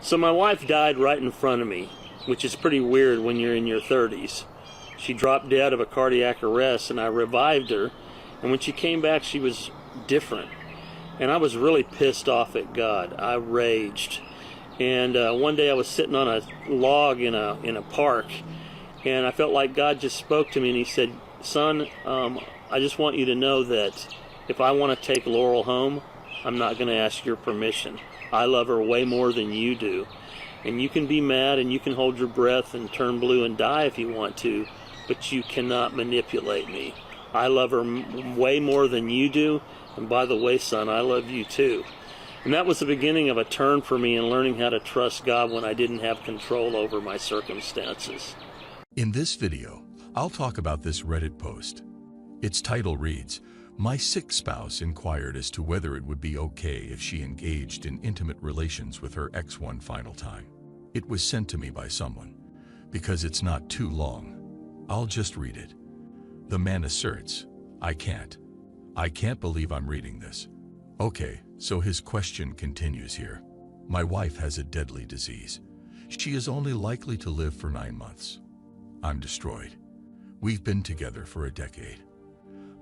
So my wife died right in front of me, which is pretty weird when you're in your 30s. She dropped dead of a cardiac arrest, and I revived her, and when she came back she was different. And I was really pissed off at God. I raged. And one day I was sitting on a log in a park, and I felt like God just spoke to me, and he said, "Son, I just want you to know that if I want to take Laurel home, I'm not going to ask your permission. I love her way more than you do. And you can be mad and you can hold your breath and turn blue and die if you want to, but you cannot manipulate me. I love her way more than you do. And by the way, son, I love you too." And that was the beginning of a turn for me in learning how to trust God when I didn't have control over my circumstances. In this video, I'll talk about this Reddit post. Its title reads, "My sick spouse inquired as to whether it would be okay if she engaged in intimate relations with her ex one final time. It was sent to me by someone. Because it's not too long, I'll just read it." The man asserts, I can't believe I'm reading this." Okay, so his question continues here. "My wife has a deadly disease. She is only likely to live for 9 months. I'm destroyed. We've been together for a decade.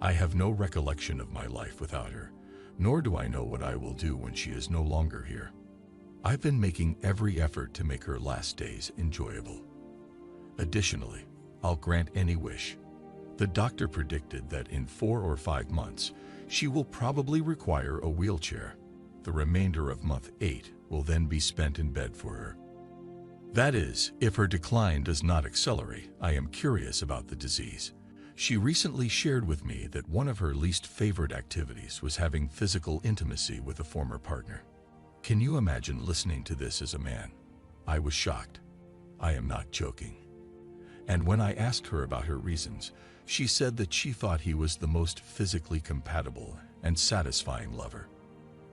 I have no recollection of my life without her, nor do I know what I will do when she is no longer here. I've been making every effort to make her last days enjoyable. Additionally, I'll grant any wish. The doctor predicted that in 4 or 5 months, she will probably require a wheelchair. The remainder of month 8 will then be spent in bed for her. That is, if her decline does not accelerate. I am curious about the disease. She recently shared with me that one of her least favorite activities was having physical intimacy with a former partner. Can you imagine listening to this as a man? I was shocked. I am not joking. And when I asked her about her reasons, she said that she thought he was the most physically compatible and satisfying lover.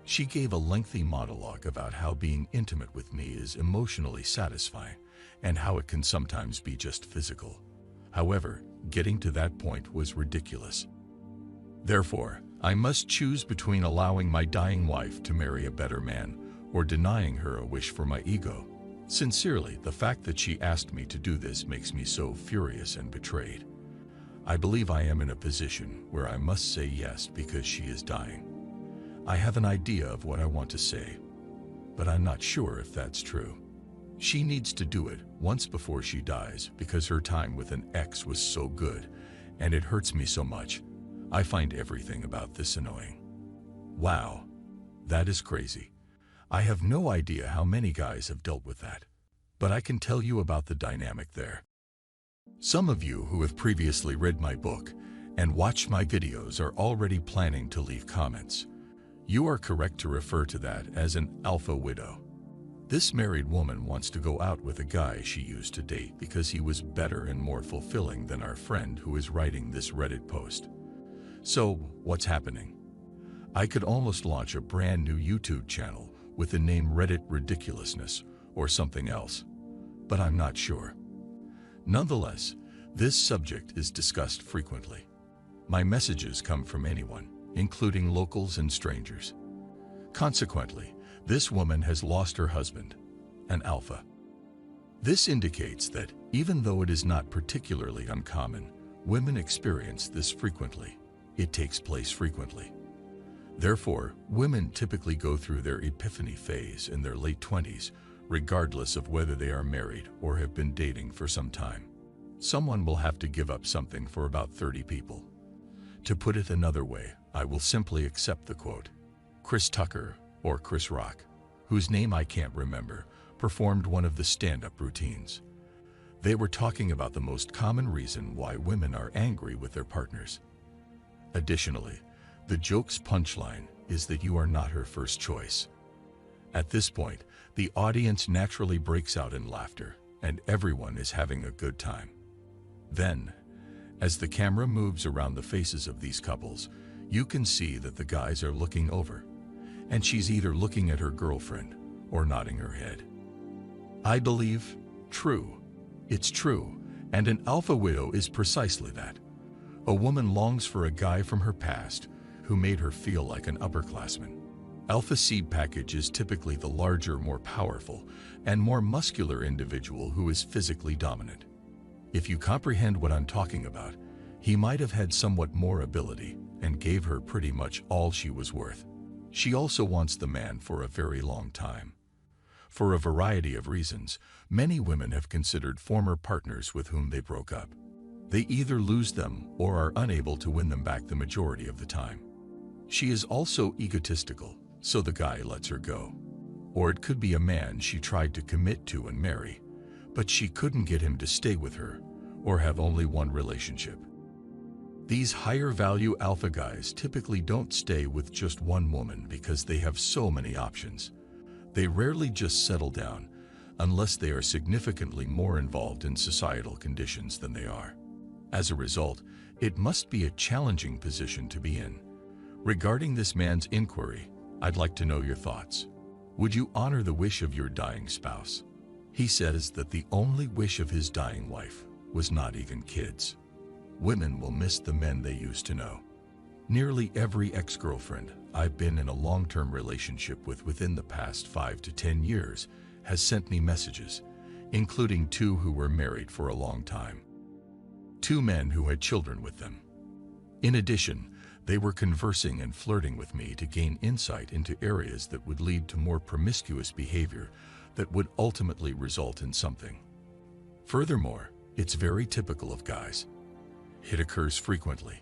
She gave a lengthy monologue about how being intimate with me is emotionally satisfying and how it can sometimes be just physical. However, getting to that point was ridiculous. Therefore, I must choose between allowing my dying wife to marry a better man or denying her a wish for my ego. Sincerely, the fact that she asked me to do this makes me so furious and betrayed. I believe I am in a position where I must say yes because she is dying. I have an idea of what I want to say, but I'm not sure if that's true. She needs to do it once before she dies because her time with an ex was so good, and it hurts me so much. I find everything about this annoying." Wow, that is crazy. I have no idea how many guys have dealt with that, but I can tell you about the dynamic there. Some of you who have previously read my book and watched my videos are already planning to leave comments. You are correct to refer to that as an alpha widow. This married woman wants to go out with a guy she used to date because he was better and more fulfilling than our friend who is writing this Reddit post. So, what's happening? I could almost launch a brand new YouTube channel with the name Reddit Ridiculousness or something else, but I'm not sure. Nonetheless, this subject is discussed frequently. My messages come from anyone, including locals and strangers. Consequently, this woman has lost her husband, an alpha. This indicates that, even though it is not particularly uncommon, women experience this frequently. It takes place frequently. Therefore, women typically go through their epiphany phase in their late 20s, regardless of whether they are married or have been dating for some time. Someone will have to give up something for about 30 people. To put it another way, I will simply accept the quote. Chris Tucker, or Chris Rock, whose name I can't remember, performed one of the stand-up routines. They were talking about the most common reason why women are angry with their partners. Additionally, the joke's punchline is that you are not her first choice. At this point, the audience naturally breaks out in laughter, and everyone is having a good time. Then, as the camera moves around the faces of these couples, you can see that the guys are looking over, and she's either looking at her girlfriend or nodding her head. I believe, true. It's true, and an alpha widow is precisely that. A woman longs for a guy from her past who made her feel like an upperclassman. Alpha seed package is typically the larger, more powerful, and more muscular individual who is physically dominant. If you comprehend what I'm talking about, he might have had somewhat more ability and gave her pretty much all she was worth. She also wants the man for a very long time. For a variety of reasons, many women have considered former partners with whom they broke up. They either lose them or are unable to win them back the majority of the time. She is also egotistical, so the guy lets her go. Or it could be a man she tried to commit to and marry, but she couldn't get him to stay with her or have only one relationship. These higher value alpha guys typically don't stay with just one woman because they have so many options. They rarely just settle down unless they are significantly more involved in societal conditions than they are. As a result, it must be a challenging position to be in. Regarding this man's inquiry, I'd like to know your thoughts. Would you honor the wish of your dying spouse? He says that the only wish of his dying wife was not even kids. Women will miss the men they used to know. Nearly every ex-girlfriend I've been in a long-term relationship with within the past 5 to 10 years has sent me messages, including 2 who were married for a long time. 2 men who had children with them. In addition, they were conversing and flirting with me to gain insight into areas that would lead to more promiscuous behavior that would ultimately result in something. Furthermore, it's very typical of guys. It occurs frequently.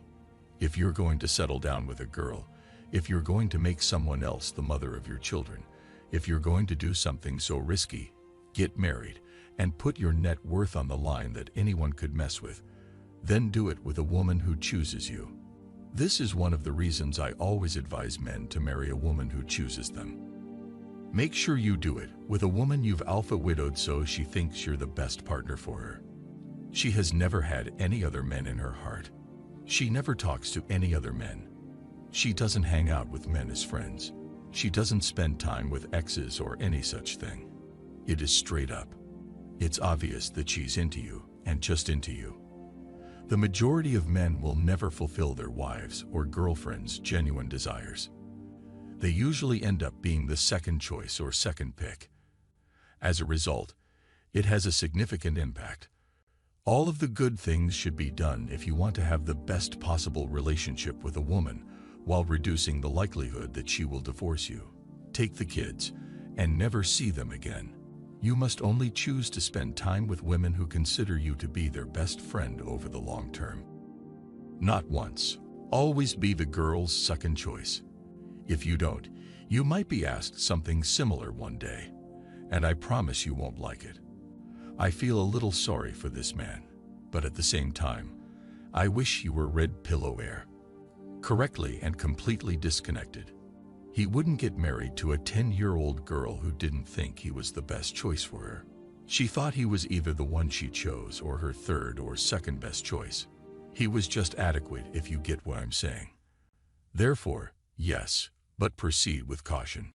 If you're going to settle down with a girl, if you're going to make someone else the mother of your children, if you're going to do something so risky, get married, and put your net worth on the line that anyone could mess with, then do it with a woman who chooses you. This is one of the reasons I always advise men to marry a woman who chooses them. Make sure you do it with a woman you've alpha widowed so she thinks you're the best partner for her. She has never had any other men in her heart. She never talks to any other men. She doesn't hang out with men as friends. She doesn't spend time with exes or any such thing. It is straight up. It's obvious that she's into you and just into you. The majority of men will never fulfill their wives' or girlfriends' genuine desires. They usually end up being the second choice or second pick. As a result, it has a significant impact. All of the good things should be done if you want to have the best possible relationship with a woman while reducing the likelihood that she will divorce you, take the kids, and never see them again. You must only choose to spend time with women who consider you to be their best friend over the long term. Not once. Always be the girl's second choice. If you don't, you might be asked something similar one day, and I promise you won't like it. I feel a little sorry for this man, but at the same time, I wish you were red pill aware. Correctly and completely disconnected. He wouldn't get married to a 10-year-old girl who didn't think he was the best choice for her. She thought he was either the one she chose or her third or second best choice. He was just adequate, if you get what I'm saying. Therefore, yes, but proceed with caution.